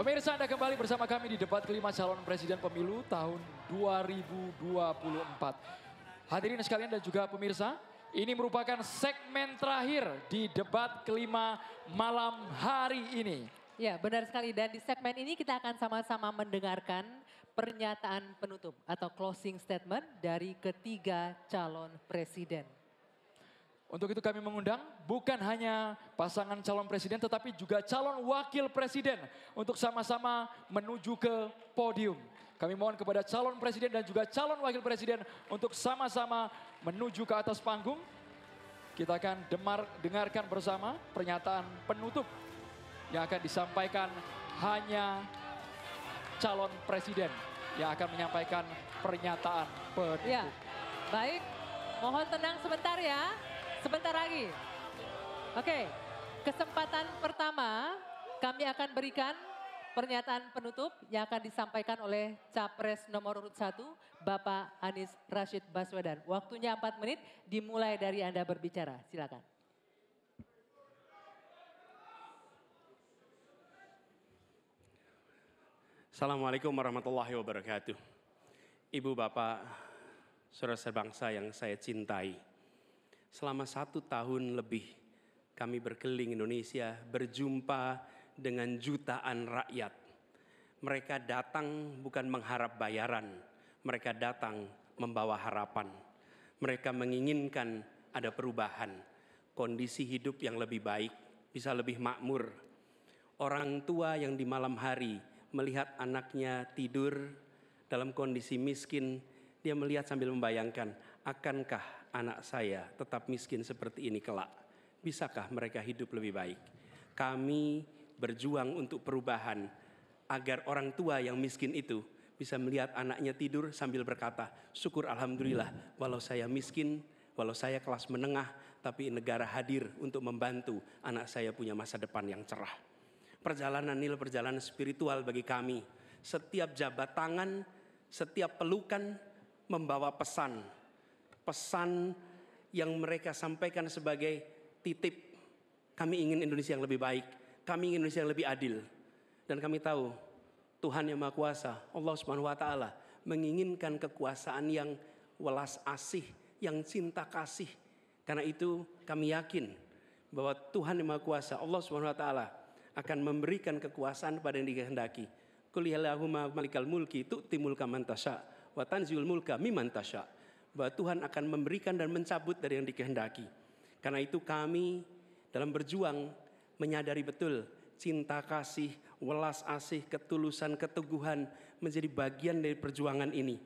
Pemirsa, Anda kembali bersama kami di debat kelima calon presiden pemilu tahun 2024. Hadirin sekalian dan juga pemirsa, ini merupakan segmen terakhir di debat kelima malam hari ini. Ya, benar sekali. Dan di segmen ini kita akan sama-sama mendengarkan pernyataan penutup atau closing statement dari ketiga calon presiden. Untuk itu kami mengundang bukan hanya pasangan calon presiden tetapi juga calon wakil presiden untuk sama-sama menuju ke podium. Kami mohon kepada calon presiden dan juga calon wakil presiden untuk sama-sama menuju ke atas panggung. Kita akan dengarkan bersama pernyataan penutup yang akan disampaikan hanya calon presiden yang akan menyampaikan pernyataan penutup. Ya, baik. Mohon tenang sebentar ya. Sebentar lagi. Oke, kesempatan pertama kami akan berikan pernyataan penutup yang akan disampaikan oleh Capres nomor urut 1, Bapak Anies Rashid Baswedan. Waktunya 4 menit, dimulai dari Anda berbicara. Silakan. Assalamualaikum warahmatullahi wabarakatuh. Ibu, Bapak, saudara sebangsa yang saya cintai. Selama 1 tahun lebih kami berkeliling Indonesia berjumpa dengan jutaan rakyat. Mereka datang bukan mengharap bayaran, mereka datang membawa harapan. Mereka menginginkan ada perubahan, kondisi hidup yang lebih baik, bisa lebih makmur. Orang tua yang di malam hari melihat anaknya tidur dalam kondisi miskin, dia melihat sambil membayangkan, akankah anak saya tetap miskin seperti ini kelak? Bisakah mereka hidup lebih baik? Kami berjuang untuk perubahan agar orang tua yang miskin itu bisa melihat anaknya tidur sambil berkata, syukur alhamdulillah walau saya miskin, walau saya kelas menengah, tapi negara hadir untuk membantu anak saya punya masa depan yang cerah. Perjalanan ini perjalanan spiritual bagi kami. Setiap jabat tangan, setiap pelukan membawa pesan. Pesan yang mereka sampaikan sebagai titip. Kami ingin Indonesia yang lebih baik. Kami ingin Indonesia yang lebih adil. Dan kami tahu Tuhan yang Maha Kuasa, Allah Subhanahu wa taala menginginkan kekuasaan yang welas asih, yang cinta kasih. Karena itu kami yakin bahwa Tuhan yang Maha Kuasa, Allah Subhanahu wa taala akan memberikan kekuasaan pada yang dikehendaki. Qul yallahumma malikal mulki tu'ti mulka man tasya wa tanziul mulka mimman tasya. Bahwa Tuhan akan memberikan dan mencabut dari yang dikehendaki. Karena itu kami dalam berjuang menyadari betul cinta kasih, welas asih, ketulusan, keteguhan menjadi bagian dari perjuangan ini.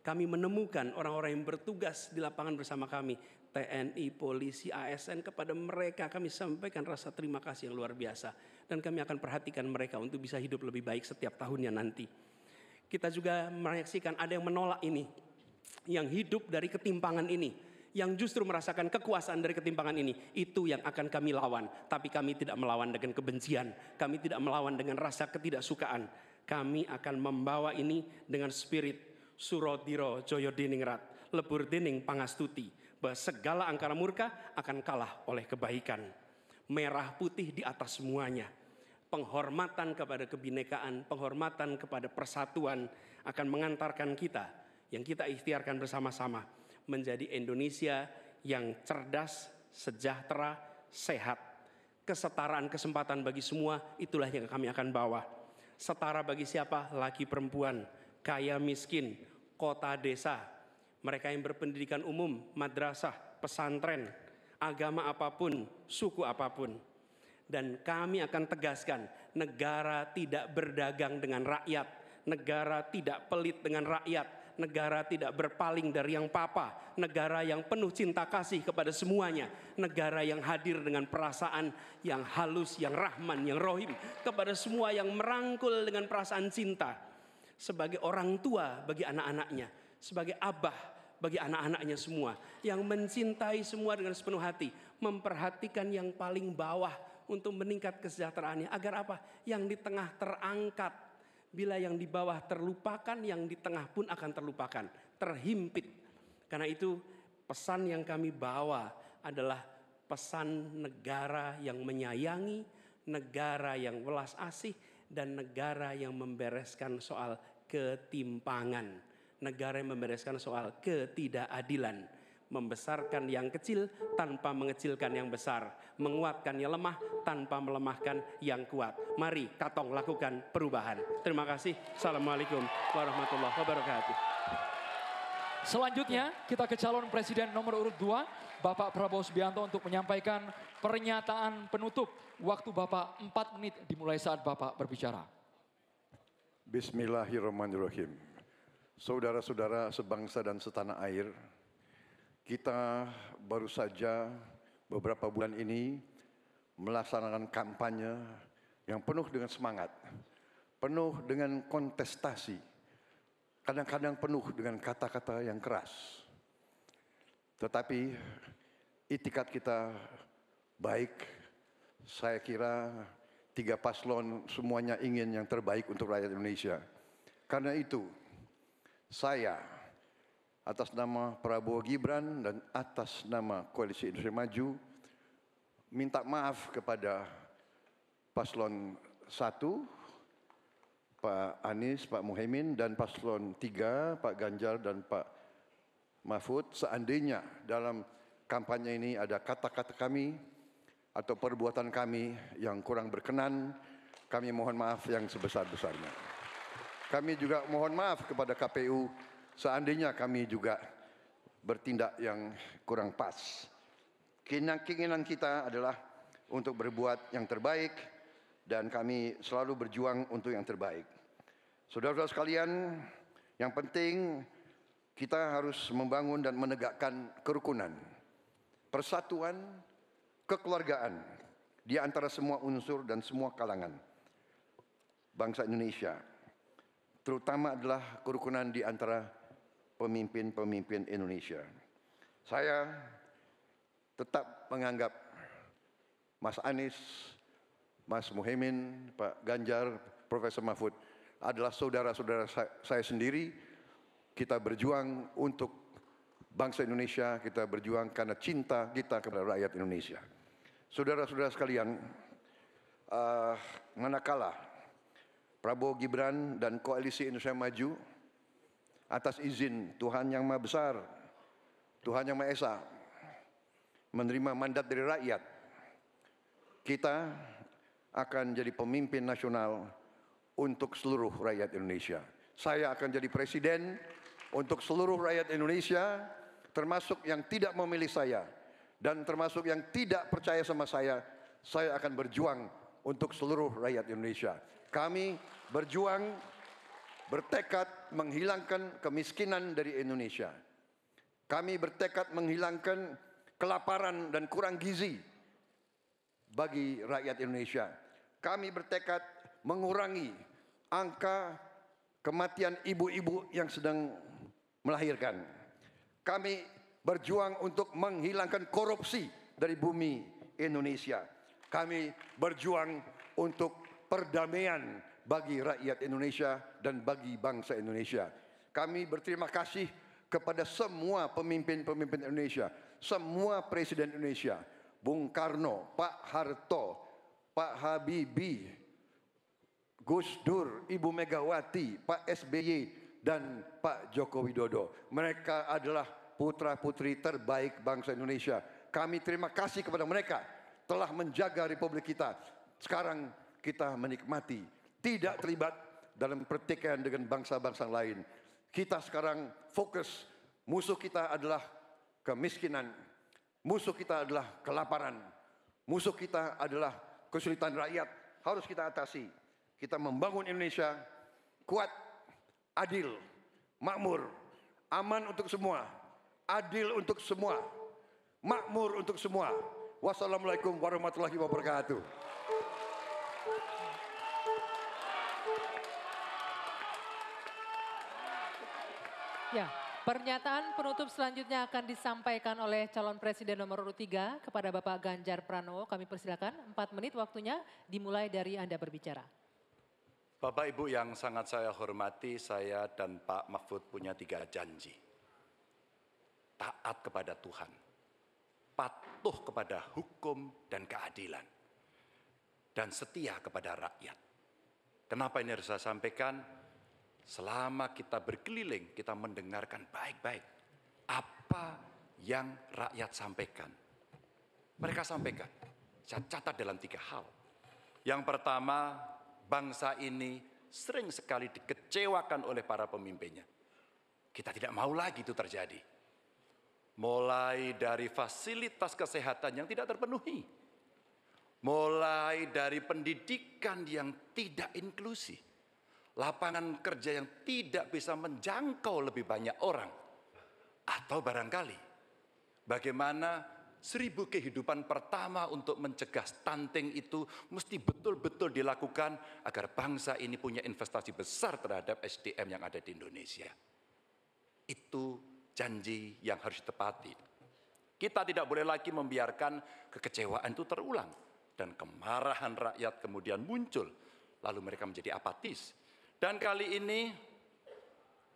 Kami menemukan orang-orang yang bertugas di lapangan bersama kami, TNI, polisi, ASN, kepada mereka kami sampaikan rasa terima kasih yang luar biasa. Dan kami akan perhatikan mereka untuk bisa hidup lebih baik setiap tahunnya nanti. Kita juga menyaksikan ada yang menolak ini, yang hidup dari ketimpangan ini, yang justru merasakan kekuasaan dari ketimpangan ini. Itu yang akan kami lawan. Tapi kami tidak melawan dengan kebencian, kami tidak melawan dengan rasa ketidaksukaan. Kami akan membawa ini dengan spirit Surodiro Joyo Diningrat, Lebur Dining Pangastuti, bahwa segala angkara murka akan kalah oleh kebaikan. Merah putih di atas semuanya. Penghormatan kepada kebinekaan, penghormatan kepada persatuan akan mengantarkan kita, yang kita ikhtiarkan bersama-sama, menjadi Indonesia yang cerdas, sejahtera, sehat. Kesetaraan kesempatan bagi semua, itulah yang kami akan bawa. Setara bagi siapa? Laki perempuan, kaya miskin, kota desa, mereka yang berpendidikan umum, madrasah, pesantren, agama apapun, suku apapun. Dan kami akan tegaskan, negara tidak berdagang dengan rakyat, negara tidak pelit dengan rakyat, negara tidak berpaling dari yang papa, negara yang penuh cinta kasih kepada semuanya, negara yang hadir dengan perasaan yang halus, yang rahman, yang rohim, kepada semua yang merangkul dengan perasaan cinta. Sebagai orang tua bagi anak-anaknya, sebagai abah bagi anak-anaknya semua, yang mencintai semua dengan sepenuh hati, memperhatikan yang paling bawah untuk meningkat kesejahteraannya. Agar apa? Yang di tengah terangkat. Bila yang di bawah terlupakan, yang di tengah pun akan terlupakan, terhimpit. Karena itu pesan yang kami bawa adalah pesan negara yang menyayangi, negara yang welas asih, dan negara yang membereskan soal ketimpangan, negara yang membereskan soal ketidakadilan, membesarkan yang kecil tanpa mengecilkan yang besar, menguatkan yang lemah tanpa melemahkan yang kuat. Mari Katong lakukan perubahan. Terima kasih. Assalamualaikum warahmatullahi wabarakatuh. Selanjutnya kita ke calon presiden nomor urut 2, Bapak Prabowo Subianto untuk menyampaikan pernyataan penutup. Waktu Bapak 4 menit dimulai saat Bapak berbicara. Bismillahirrahmanirrahim. Saudara-saudara sebangsa dan setanah air, kita baru saja beberapa bulan ini melaksanakan kampanye yang penuh dengan semangat, penuh dengan kontestasi, kadang-kadang penuh dengan kata-kata yang keras. Tetapi itikat kita baik. Saya kira 3 paslon semuanya ingin yang terbaik untuk rakyat Indonesia. Karena itu, saya atas nama Prabowo Gibran dan atas nama Koalisi Indonesia Maju minta maaf kepada paslon 1, Pak Anies, Pak Muhaimin, dan paslon 3, Pak Ganjar dan Pak Mahfud. Seandainya dalam kampanye ini ada kata-kata kami atau perbuatan kami yang kurang berkenan, kami mohon maaf yang sebesar-besarnya. Kami juga mohon maaf kepada KPU seandainya kami juga bertindak yang kurang pas. Keinginan kita adalah untuk berbuat yang terbaik dan kami selalu berjuang untuk yang terbaik. Saudara-saudara sekalian, yang penting kita harus membangun dan menegakkan kerukunan, persatuan, kekeluargaan di antara semua unsur dan semua kalangan bangsa Indonesia. Terutama adalah kerukunan di antara pemimpin-pemimpin Indonesia. Saya tetap menganggap Mas Anies, Mas Muhaimin, Pak Ganjar, Profesor Mahfud adalah saudara-saudara saya sendiri. Kita berjuang untuk bangsa Indonesia, kita berjuang karena cinta kita kepada rakyat Indonesia. Saudara-saudara sekalian, manakala Prabowo Gibran dan Koalisi Indonesia Maju atas izin Tuhan Yang Maha Besar, Tuhan Yang Maha Esa, menerima mandat dari rakyat, kita akan jadi pemimpin nasional untuk seluruh rakyat Indonesia. Saya akan jadi presiden untuk seluruh rakyat Indonesia, termasuk yang tidak memilih saya dan termasuk yang tidak percaya sama saya akan berjuang untuk seluruh rakyat Indonesia. Kami berjuang, bertekad menghilangkan kemiskinan dari Indonesia. Kami bertekad menghilangkan kelaparan dan kurang gizi bagi rakyat Indonesia. Kami bertekad mengurangi angka kematian ibu-ibu yang sedang melahirkan. Kami berjuang untuk menghilangkan korupsi dari bumi Indonesia. Kami berjuang untuk perdamaian bagi rakyat Indonesia dan bagi bangsa Indonesia. Kami berterima kasih kepada semua pemimpin-pemimpin Indonesia, semua presiden Indonesia, Bung Karno, Pak Harto, Pak Habibie, Gus Dur, Ibu Megawati, Pak SBY, dan Pak Joko Widodo. Mereka adalah putra-putri terbaik bangsa Indonesia. Kami terima kasih kepada mereka telah menjaga republik kita. Sekarang kita menikmati, tidak terlibat dalam pertikaian dengan bangsa-bangsa lain. Kita sekarang fokus, musuh kita adalah kemiskinan, musuh kita adalah kelaparan, musuh kita adalah kesulitan rakyat, harus kita atasi. Kita membangun Indonesia kuat, adil, makmur, aman untuk semua, adil untuk semua, makmur untuk semua. Wassalamualaikum warahmatullahi wabarakatuh. Ya, pernyataan penutup selanjutnya akan disampaikan oleh calon presiden nomor urut 3 kepada Bapak Ganjar Pranowo. Kami persilakan 4 menit waktunya dimulai dari Anda berbicara. Bapak Ibu yang sangat saya hormati, saya dan Pak Mahfud punya 3 janji. Taat kepada Tuhan, patuh kepada hukum dan keadilan, dan setia kepada rakyat. Kenapa ini harus saya sampaikan? Selama kita berkeliling, kita mendengarkan baik-baik apa yang rakyat sampaikan. Mereka sampaikan, saya catat dalam 3 hal. Yang pertama, bangsa ini sering sekali dikecewakan oleh para pemimpinnya. Kita tidak mau lagi itu terjadi. Mulai dari fasilitas kesehatan yang tidak terpenuhi. Mulai dari pendidikan yang tidak inklusi. Lapangan kerja yang tidak bisa menjangkau lebih banyak orang. Atau barangkali bagaimana 1000 kehidupan pertama untuk mencegah stunting itu mesti betul-betul dilakukan agar bangsa ini punya investasi besar terhadap SDM yang ada di Indonesia. Itu janji yang harus ditepati. Kita tidak boleh lagi membiarkan kekecewaan itu terulang. Dan kemarahan rakyat kemudian muncul. Lalu mereka menjadi apatis. Dan kali ini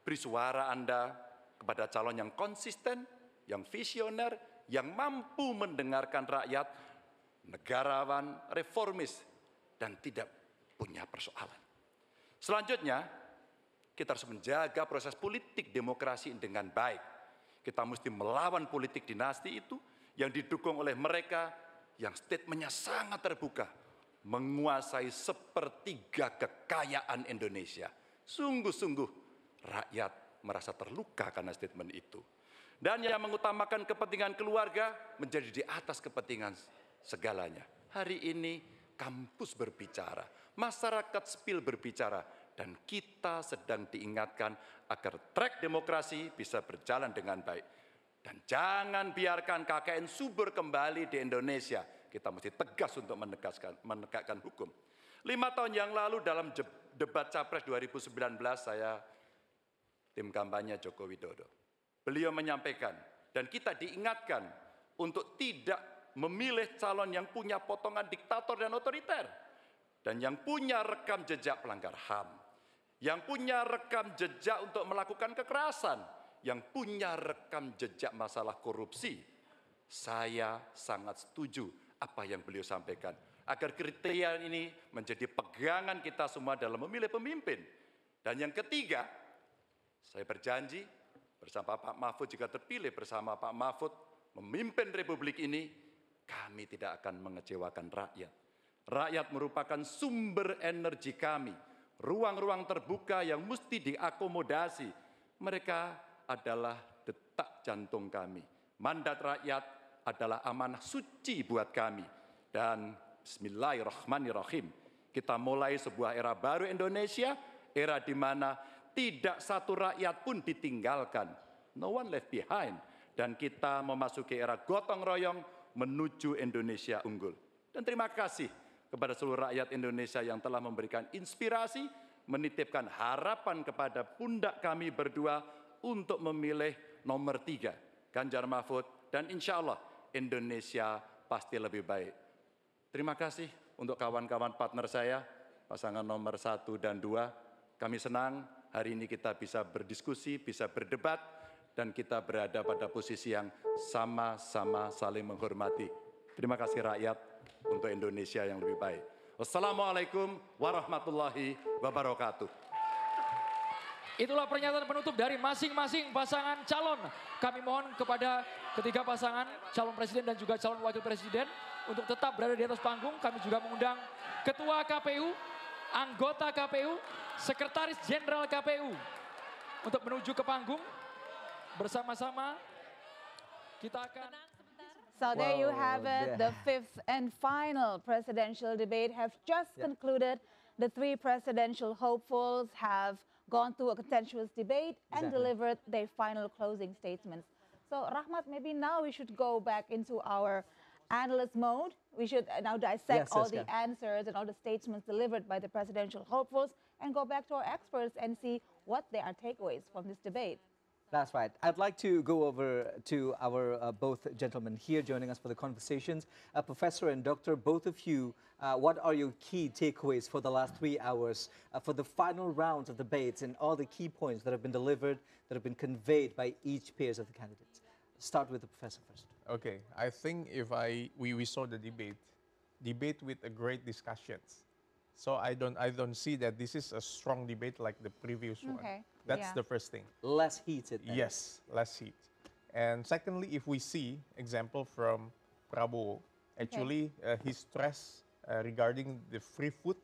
beri suara Anda kepada calon yang konsisten, yang visioner, yang mampu mendengarkan rakyat, negarawan, reformis, dan tidak punya persoalan. Selanjutnya, kita harus menjaga proses politik demokrasi dengan baik. Kita mesti melawan politik dinasti itu yang didukung oleh mereka yang statementnya sangat terbuka. Menguasai 1/3 kekayaan Indonesia. Sungguh-sungguh rakyat merasa terluka karena statement itu. Dan yang mengutamakan kepentingan keluarga menjadi di atas kepentingan segalanya. Hari ini kampus berbicara, masyarakat sipil berbicara, dan kita sedang diingatkan agar trek demokrasi bisa berjalan dengan baik. Dan jangan biarkan KKN subur kembali di Indonesia. Kita mesti tegas untuk menegakkan hukum. 5 tahun yang lalu dalam debat Capres 2019 saya tim kampanye Joko Widodo. Beliau menyampaikan dan kita diingatkan untuk tidak memilih calon yang punya potongan diktator dan otoriter. Dan yang punya rekam jejak pelanggar HAM. Yang punya rekam jejak untuk melakukan kekerasan. Yang punya rekam jejak masalah korupsi. Saya sangat setuju apa yang beliau sampaikan. Agar kriteria ini menjadi pegangan kita semua dalam memilih pemimpin. Dan yang ketiga, saya berjanji bersama Pak Mahfud jika terpilih bersama Pak Mahfud memimpin Republik ini, kami tidak akan mengecewakan rakyat. Rakyat merupakan sumber energi kami. Ruang-ruang terbuka yang mesti diakomodasi. Mereka adalah detak jantung kami. Mandat rakyat adalah amanah suci buat kami. Dan bismillahirrahmanirrahim. Kita mulai sebuah era baru Indonesia. Era di mana tidak satu rakyat pun ditinggalkan. No one left behind. Dan kita memasuki era gotong royong menuju Indonesia unggul. Dan terima kasih kepada seluruh rakyat Indonesia yang telah memberikan inspirasi, menitipkan harapan kepada pundak kami berdua untuk memilih nomor 3, Ganjar Mahfud, dan insya Allah Indonesia pasti lebih baik. Terima kasih untuk kawan-kawan partner saya, pasangan nomor 1 dan 2. Kami senang hari ini kita bisa berdiskusi, bisa berdebat, dan kita berada pada posisi yang sama-sama saling menghormati. Terima kasih rakyat untuk Indonesia yang lebih baik. Wassalamualaikum warahmatullahi wabarakatuh. Itulah pernyataan penutup dari masing-masing pasangan calon. Kami mohon kepada ketiga pasangan calon presiden dan juga calon wakil presiden untuk tetap berada di atas panggung. Kami juga mengundang Ketua KPU, anggota KPU, Sekretaris Jenderal KPU untuk menuju ke panggung. Bersama-sama kita akan... So there you have it, the 5th and final presidential debate have just concluded. The 3 presidential hopefuls have gone through a contentious debate and delivered their final closing statements. So Rahmat, maybe now we should go back into our analyst mode. We should now dissect all the answers and all the statements delivered by the presidential hopefuls and go back to our experts and see what their takeaways from this debate. That's right. I'd like to go over to our both gentlemen here joining us for the conversations. Professor and Doctor, both of you, what are your key takeaways for the last 3 hours, for the final rounds of debates and all the key points that have been delivered, that have been conveyed by each pairs of the candidates? Start with the professor first. Okay, I think if we saw the debate with a great discussions, So I don't see that this is a strong debate like the previous one. Okay, That's yeah. the first thing. Less heated. then. Yes, less heat. And secondly, if we see example from Prabowo, actually he stressed regarding the free food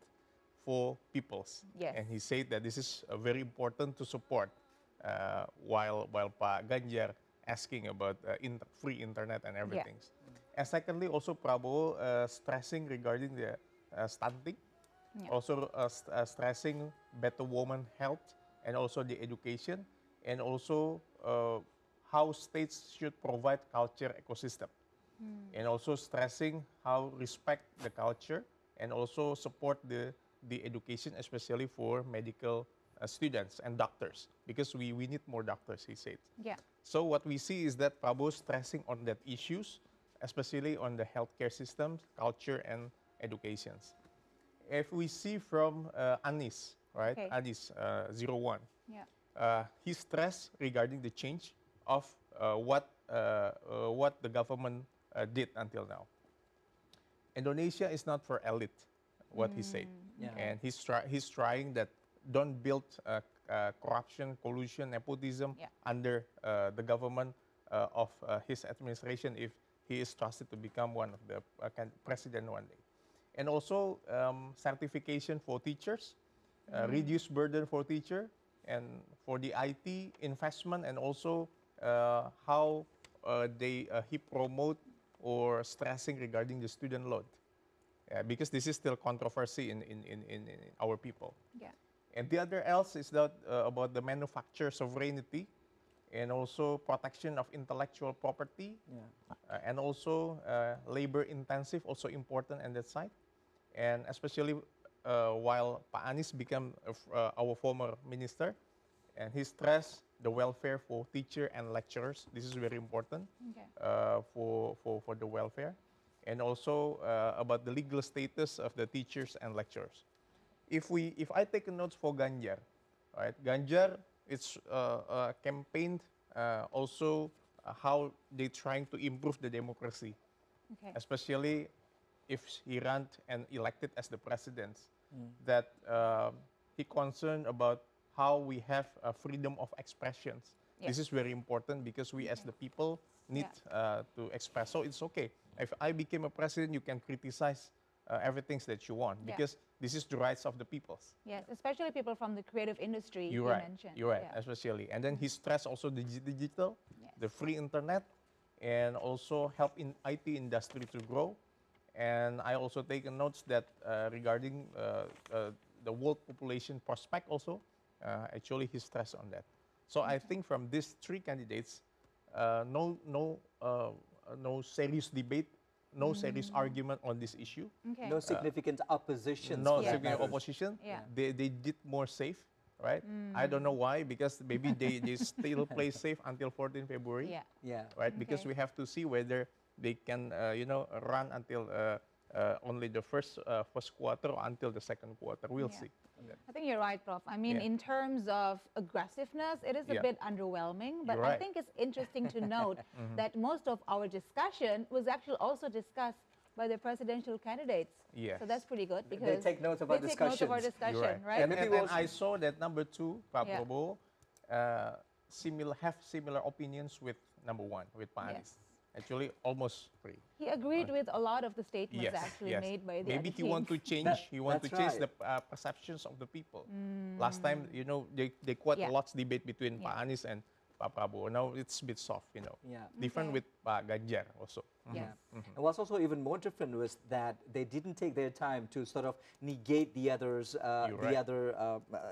for peoples. Yes. And he said that this is very important to support while Pak Ganjar asking about free internet and everything. And secondly, also Prabowo stressing regarding the stunting, also stressing better woman health and also the education, and also how states should provide culture ecosystem, and also stressing how respect the culture and also support the education, especially for medical students and doctors, because we need more doctors, he said. Yeah. So what we see is that Prabowo stressing on that issues, especially on the healthcare systems, culture, and educations. If we see from Anies, right? Okay. Anies, 01. Yeah. He stressed regarding the change of what the government did until now. Indonesia is not for elite, what he said. Yeah. And he's trying that don't build corruption, collusion, nepotism under the government of his administration if he is trusted to become one of the president one day. And also certification for teachers, reduce burden for teacher, and for the IT investment, and also how he promote or stressing regarding the student loan. Because this is still controversy in our people. Yeah. And the other else is that about the manufacture sovereignty, and also protection of intellectual property, and also labor intensive, also important on that side. And especially while Pak Anies became our former minister, and he stressed the welfare for teacher and lecturers. This is very important for the welfare. And also about the legal status of the teachers and lecturers. If I take a note for Ganjar, right? Ganjar, it's campaigned also how they trying to improve the democracy, especially if he ran and elected as the president. That he concerned about how we have freedom of expressions. This is very important because we as the people need to express. So it's okay. If I became a president, you can criticize everything that you want, because this is the rights of the peoples. Yes, especially people from the creative industry You're you right. mentioned. You're right, especially. And then he stressed also the digital, the free internet, and also help in IT industry to grow. And I also take notes that regarding the world population prospect also, actually he stressed on that. So I think from these three candidates, no serious debate, no serious argument on this issue. No significant opposition. No significant opposition. They did more safe, right? I don't know why, because maybe they still play safe until 14 February. Right? Because we have to see whether they can run until only the first quarter or until the second quarter. We'll see. I think you're right, Prof. I mean, in terms of aggressiveness, it is a bit underwhelming, but I think it's interesting to note that most of our discussion was actually also discussed by the presidential candidates. So that's pretty good, because they take note of our discussion, right? And I saw that number 2, Pak Prabowo, have similar opinions with number 1, with Pak Anies. Actually, almost free. He agreed with a lot of the statements actually made by the Maybe he want to change. He want to change the perceptions of the people. Last time, they quite a lot debate between Pak Anies and Pak Prabowo. Now it's a bit soft, Different with Pak Ganjar also. Yes. And what's also even more different was that they didn't take their time to sort of negate the others,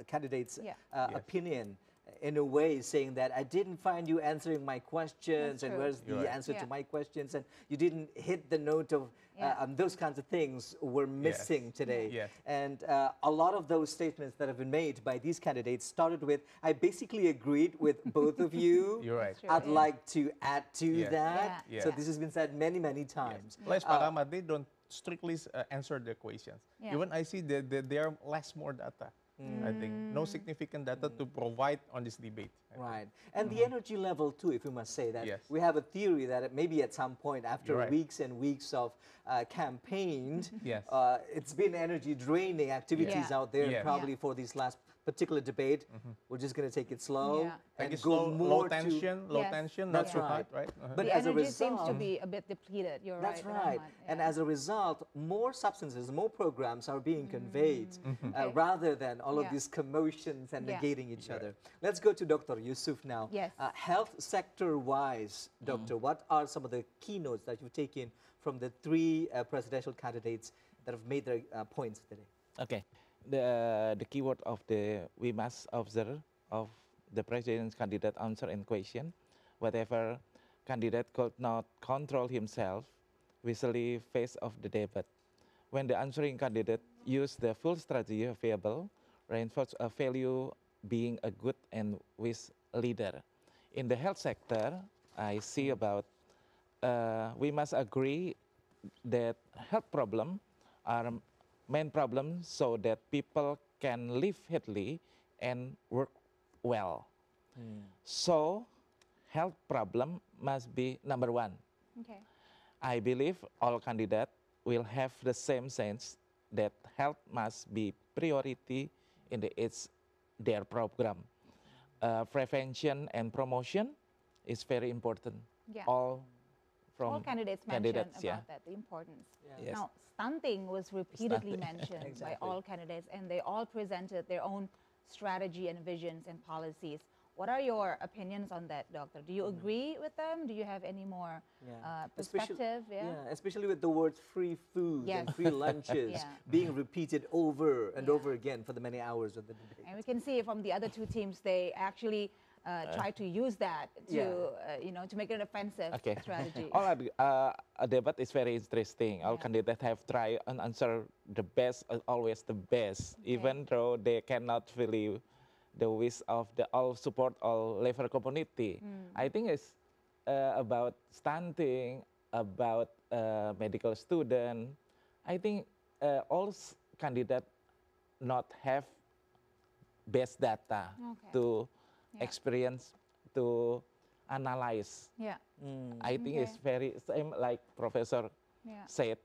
candidates' opinion. In a way, saying that I didn't find you answering my questions, and where's the answer to my questions, and you didn't hit the note of those kinds of things were missing today. And a lot of those statements that have been made by these candidates started with, I basically agreed with both of you. You're right. I'd like to add to that. So this has been said many, many times. Plus, Pak Ahmad, they don't strictly answer the questions. Even I see that there are more data. I think no significant data to provide on this debate. Right. And the energy level too, if we must say that. Yes. We have a theory that maybe at some point after You're right. weeks and weeks of campaign, Yes. it's been energy draining activities Yeah. out there. Yes. Probably for this last particular debate, we're just going to take it slow Yeah. and Like it's go low more tension, low Yes. tension, not That's too right. hot, right? But The as a energy seems to result, be a bit depleted. You're that's right. right. Rahmat. And Yeah. as a result, more substances, more programs are being conveyed Okay. rather than all of Yeah. these commotions and Yeah. negating each other. Let's go to Dr. Yusuf now. Yes. Health sector-wise, Doctor, what are some of the keynotes that you've taken from the three presidential candidates that have made their points today? Okay, the keyword of we must observe of the president's candidate answer and question. Whatever candidate could not control himself, visually face of the debate. When the answering candidate use the full strategy available, reinforce a value being a good and wise leader. In the health sector, I see about we must agree that health problems are main problem so that people can live healthily and work well. So health problem must be number one. Okay. I believe all candidates will have the same sense that health must be priority in their program. Prevention and promotion is very important. Yeah. All from All candidates mentioned candidates, about yeah. that, the importance. Yes. Now, stunting was repeatedly Stunting. mentioned by Exactly. all candidates, and they all presented their own strategy and visions and policies. What are your opinions on that, Doctor? Do you agree with them? Do you have any more perspective? Especially with the words free food and Yes. free lunches Yeah. being repeated over and Yeah. over again for the many hours of the debate. And we can see from the other two teams, they actually try to use that to, to make it an offensive Okay. strategy. All a debate is very interesting. All Yeah. candidates have tried and answer the best, always the best, even though they cannot really the wish of the all support all level community. I think it's about stunting, about medical student. I think all candidates not have best data Okay. to Yeah. experience to analyze. Yeah. I think it's very same like Professor Yeah. said,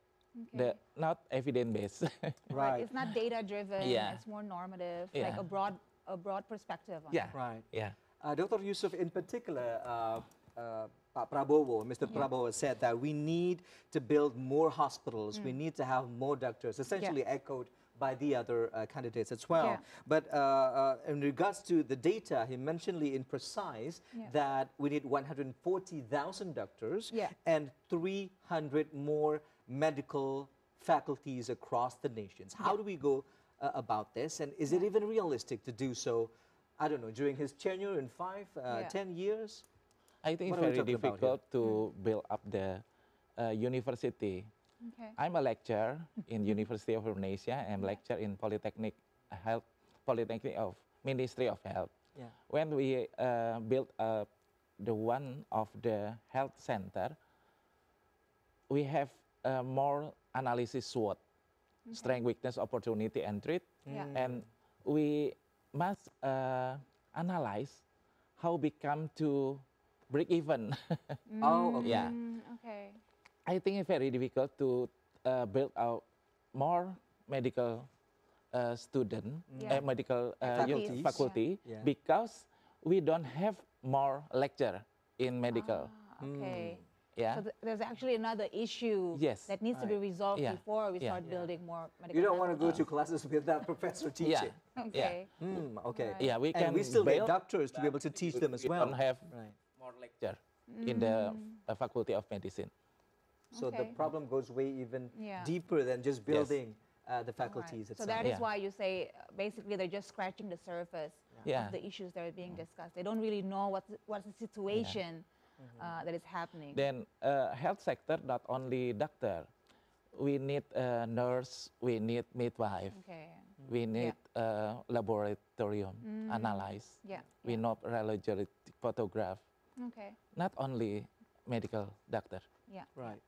Okay. not evidence based. Right. It's not data driven. Yeah. It's more normative, Yeah. like a broad perspective. On Yeah. it. Right. Yeah. Dr. Yusuf, in particular, Pak Prabowo, Mr. Prabowo said that we need to build more hospitals, we need to have more doctors, essentially echoed by the other candidates as well. Yeah. But in regards to the data, he mentioned in precise that we need 140,000 doctors Yeah. and 300 more medical faculties across the nations. How do we go about this? And is it even realistic to do so, I don't know, during his tenure in 10 years? I think What it's are we very talking about here? difficult to build up the university. Okay. I'm a lecturer in University of Indonesia. I'm lecturer in Polytechnic Health, Polytechnic of Ministry of Health. Yeah. When we built up the one of the health center, we have more analysis SWOT, strength, weakness, opportunity, and threat. Yeah. And we must analyze how we come to break even. Oh, okay. Yeah. Okay. I think it's very difficult to build out more medical student, Yeah. medical Faculties. faculty, Yeah. because we don't have more lecture in medical. Okay. Yeah. So there's actually another issue Yes. that needs to be resolved Yeah. before we Yeah. start building more medical. You don't want to go faculty. to classes with that professor teaching. Okay. Okay. Right. Yeah, we And can we still need build, doctors to be able to teach them as we well. don't have Right. more lecture in the faculty of medicine. So the Okay. problem goes way even Yeah. deeper than just building the Right. faculties So itself. that is Yeah. why you say basically they're just scratching the surface Yeah. of the issues that are being discussed. They don't really know what's the situation that is happening. Then health sector, not only doctor, we need a nurse, we need midwife, Okay. we need laboratorium analyze, Yeah. we need radiology photograph, Okay. not only medical doctor. Yeah. Right.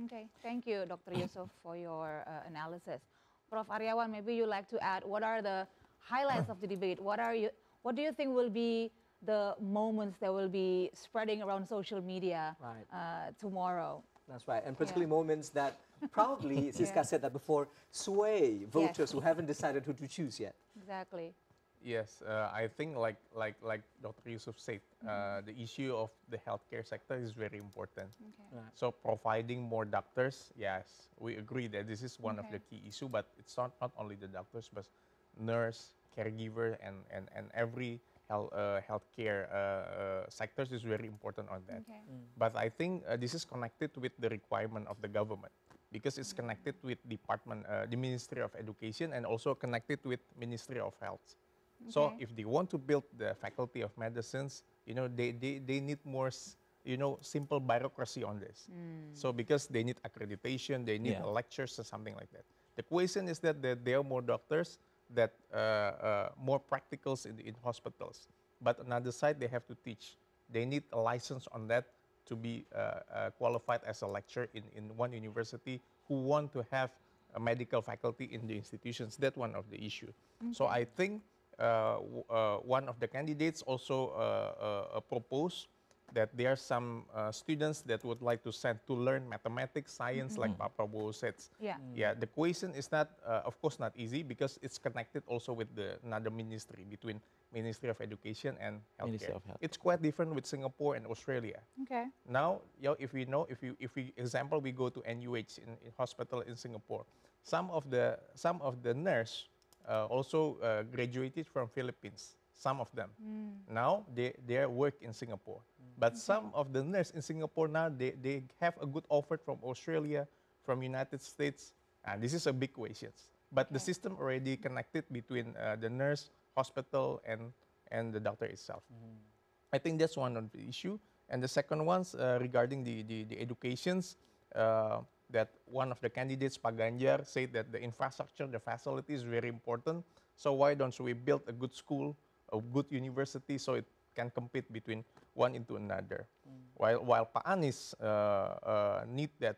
Okay. Thank you, Dr. Yusuf, for your analysis. Prof. Aryawan, maybe you'd like to add what are the highlights of the debate? What do you think will be the moments that will be spreading around social media tomorrow? That's right, and particularly moments that probably, Siska said that before, sway voters who haven't decided who to choose yet. Exactly. Yes, I think like Dr. Yusuf said, the issue of the healthcare sector is very important. Okay. So providing more doctors, yes, we agree that this is one of the key issue, but it's not only the doctors, but nurse, caregiver, and every healthcare sectors is very important on that. Okay. But I think this is connected with the requirement of the government, because it's connected with the Ministry of Education, and also connected with Ministry of Health. So if they want to build the faculty of medicines, they need more, simple bureaucracy on this. So because they need accreditation, they need lectures or something like that. The question is that there are more doctors, that more practicals in hospitals. But on the other side, they have to teach. They need a license on that to be qualified as a lecturer in one university who want to have a medical faculty in the institutions. That's one of the issue. So I think one of the candidates also proposed that there are some students that would like to send to learn mathematics, science, like Pak Prabowo said. Yeah. The question is not, of course, not easy, because it's connected also with another ministry, between Ministry of Education and Healthcare. It's quite different with Singapore and Australia. Okay. Now, if we example, we go to NUH in hospital in Singapore, some of the nurse also graduated from Philippines. Some of them. Now they work in Singapore. But some of the nurses in Singapore now, they have a good offer from Australia, from United States. And this is a big question. But the system already connected between the nurse, hospital, and the doctor itself. I think that's one of the issue. And the second one's regarding the educations, that one of the candidates, Pak Ganjar, said that the infrastructure, the facility is very important. So why don't we build a good school, a good university, so it can compete between one into another. While Pak Anies need that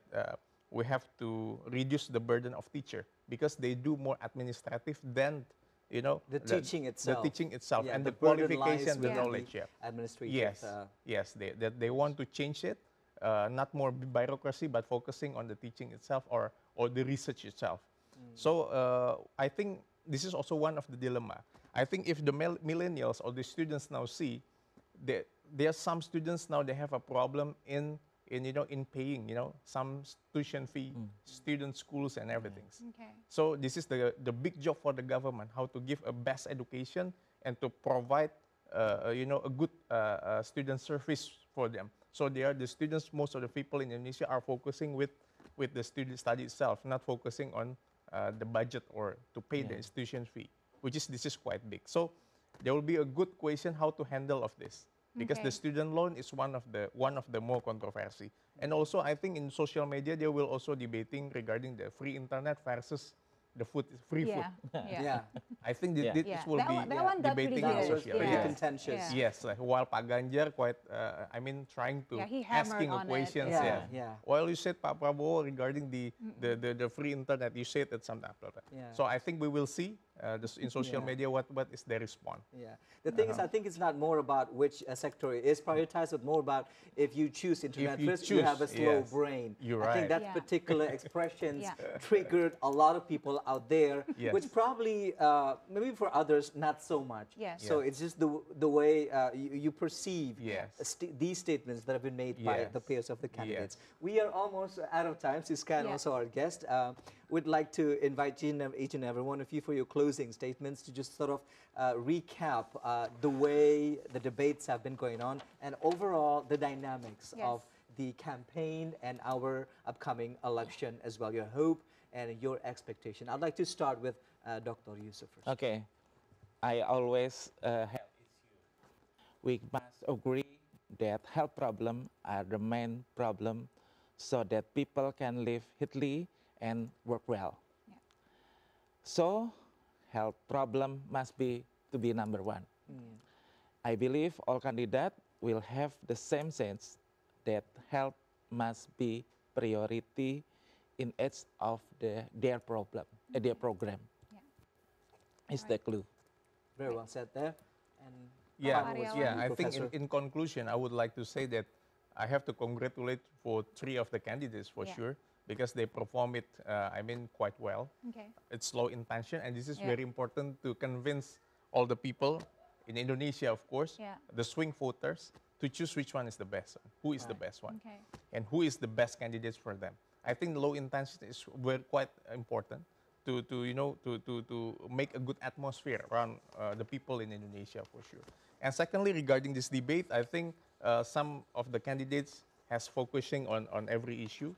we have to reduce the burden of teacher, because they do more administrative than the teaching itself. The teaching itself, Yeah, and the the burden qualification, lies the knowledge. Administrative. Yes. They want to change it, not more bureaucracy, but focusing on the teaching itself or the research itself. So I think this is also one of the dilemma. I think if the millennials or the students now see, there are some students now, they have a problem in paying, some tuition fee, student schools and everything. Okay. So this is the big job for the government, how to give a best education and to provide, a good student service for them. So the students, most of the people in Indonesia are focusing with the student study itself, not focusing on the budget or to pay the institution fee, this is quite big. So there will be a good question how to handle of this, because the student loan is one of the more controversy. And also I think in social media they will also debating regarding the free internet versus the free food. I think this will be debating in social pretty contentious. Yes, like while Pak Ganjar quite, trying to asking a questions. While you said Pak Prabowo regarding the free internet, you said it something like that. So I think we will see in social media what is the response. The thing is, I think it's not more about which sector is prioritized, but more about if you choose internet first, you have a slow brain. You're right. I think that particular expressions triggered a lot of people out there, which probably, maybe for others, not so much. So it's just the way you perceive these statements that have been made by the peers of the candidates. We are almost out of time. Siska and also our guest. We'd like to invite each and every one of you for your closing statements to just sort of recap the way the debates have been going on and overall the dynamics of the campaign and our upcoming election as well, your hope and your expectation. I'd like to start with Dr. Yusuf first. Okay. I always have issue. We must agree that health problems are the main problem so that people can live healthily and work well. So health problem must be number one. I believe all candidates will have the same sense that health must be priority in each of their program. It's the clue. Very well said there. And Yeah, final words from yeah. you, I think Professor. in conclusion, I would like to say that I have to congratulate for 3 of the candidates for sure because they perform it, quite well. Okay. It's low intention, and this is Yeah. very important to convince all the people in Indonesia, of course, the swing voters, to choose which one is the best one, who is the best one, Okay. and who is the best candidates for them. I think low intention is quite important to make a good atmosphere around the people in Indonesia for sure. And secondly, regarding this debate, I think some of the candidates has focusing on every issue,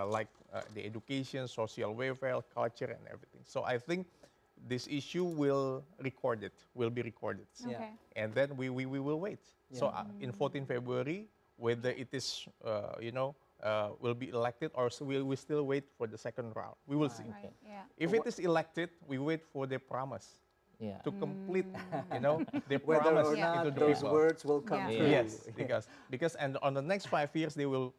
like the education, social welfare, culture, and everything. So I think this issue will be recorded. Okay. And then we will wait. So in 14 February, whether it is, will be elected or so we still wait for the second round. We will see. Right. Yeah. If it is elected, we wait for their promise to complete, their Whether promise or into not the those people. words will come Yeah. true. Yes, because and on the next 5 years they will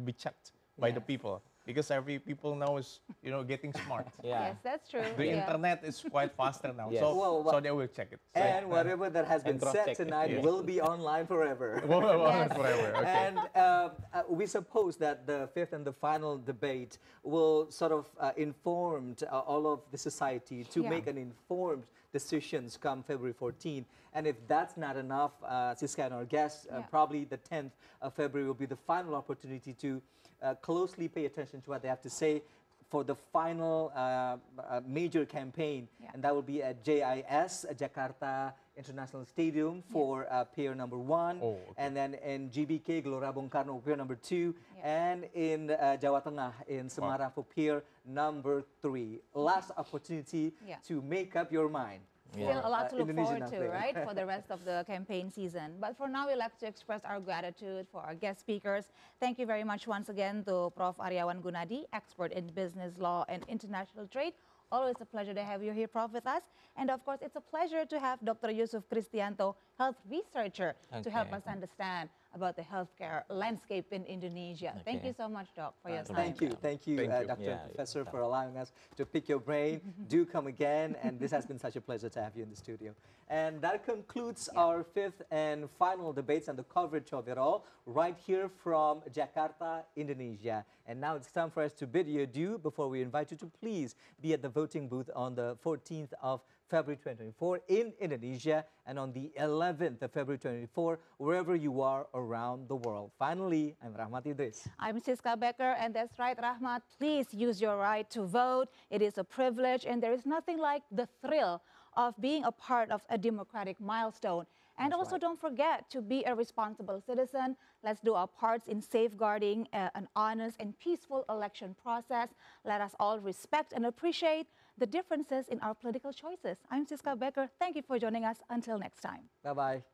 be checked by the people, because every people now is getting smart. Yes, that's true. The internet is quite faster now, Yes. so they will check it. And whatever that has been And said cross-check it. tonight Yes. will be online forever. Forever. Okay. And we suppose that the fifth and the final debate will sort of inform all of the society to make an informed decisions come February 14th. And if that's not enough, Siska and our guests, probably the 10th of February will be the final opportunity to closely pay attention to what they have to say for the final major campaign. And that will be at JIS, Jakarta International Stadium for pier number 1. Oh, okay. And then in GBK, Gelora Bung Karno, pier number 2. And in Jawa Tengah, in Semarang, for pier number 3. Last opportunity to make up your mind. Still a lot to look Indonesian forward to, athlete. right, for the rest of the campaign season. But for now, we'd like to express our gratitude for our guest speakers. Thank you very much once again to Prof. Aryawan Gunadi, expert in business law and international trade. Always a pleasure to have you here, Prof, with us. And of course, it's a pleasure to have Dr. Yusuf Kristianto, health researcher, to help us understand about the healthcare landscape in Indonesia. Thank you so much, Doc, for your time. Thank you, Thank you. Dr. and Professor, for allowing us to pick your brain. Do come again, and this has been such a pleasure to have you in the studio. And that concludes our fifth and final debates and the coverage of it all right here from Jakarta, Indonesia. And now it's time for us to bid you adieu before we invite you to please be at the voting booth on the 14th of February 2024 in Indonesia and on the 11th of February 2024 wherever you are around the world. Finally, I'm Rahmat Idris. I'm Siska Becker, and that's right, Rahmat. Please use your right to vote. It is a privilege, and there is nothing like the thrill of being a part of a democratic milestone. And also don't forget to be a responsible citizen. Let's do our parts in safeguarding an honest and peaceful election process. Let us all respect and appreciate the differences in our political choices. I'm Siska Becker. Thank you for joining us. Until next time. Bye-bye.